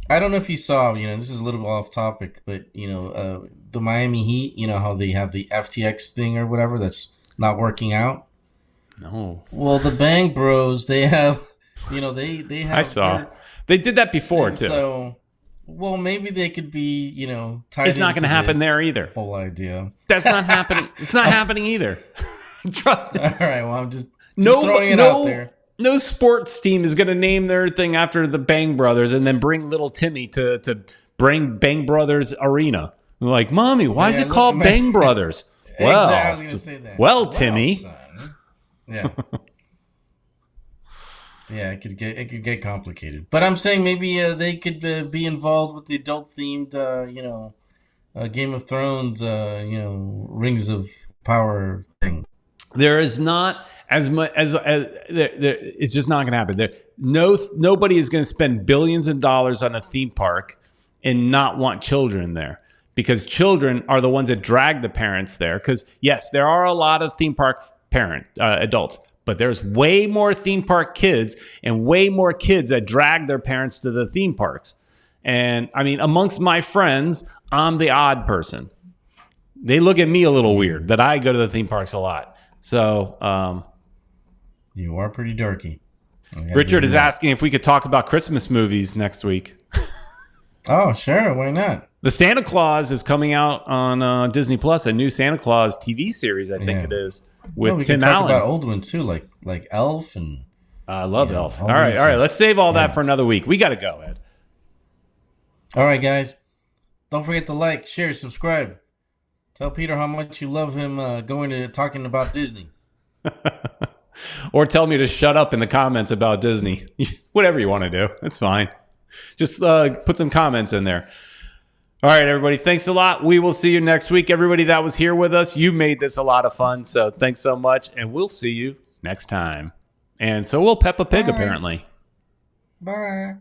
S1: I don't know if you saw, this is a little off topic, but, the Miami Heat, how they have the FTX thing or whatever that's not working out.
S2: No.
S1: Well, the Bang Bros, they have, they have.
S2: I saw. They did that before, too.
S1: So, well, maybe they could be, tied
S2: It's not going to happen there either.
S1: Whole idea.
S2: That's not happening. It's not happening either.
S1: All right, well, I'm just throwing it out there.
S2: No sports team is going to name their thing after the Bang Brothers and then bring little Timmy to bring Bang Brothers Arena. They're like, Mommy, why is it called Bang Brothers?
S1: Exactly. I
S2: Well,
S1: was gonna say that.
S2: well, Timmy.
S1: Son. Yeah. Yeah, it could get complicated. But I'm saying maybe they could be involved with the adult themed, Game of Thrones, Rings of Power thing.
S2: There is not as much as it's just not going to happen. Nobody is going to spend billions of dollars on a theme park and not want children there, because children are the ones that drag the parents there. Because yes, there are a lot of theme park adults, but there's way more theme park kids and way more kids that drag their parents to the theme parks. And I mean, amongst my friends, I'm the odd person. They look at me a little weird that I go to the theme parks a lot. So,
S1: you are pretty dorky.
S2: Richard is asking if we could talk about Christmas movies next week.
S1: Oh, sure. Why not?
S2: The Santa Claus is coming out on Disney Plus, a new Santa Claus TV series, I think it is, with
S1: we
S2: Tim
S1: can talk
S2: Allen.
S1: about old ones too, like Elf and.
S2: I love Elf. All right. Let's save all that for another week. We got to go, Ed.
S1: All right, guys. Don't forget to like, share, subscribe. Tell Peter how much you love him talking about Disney.
S2: Or tell me to shut up in the comments about Disney. Whatever you want to do. It's fine. Just put some comments in there. All right, everybody. Thanks a lot. We will see you next week. Everybody that was here with us, you made this a lot of fun. So thanks so much. And we'll see you next time. And so will Peppa Pig, apparently.
S1: Bye.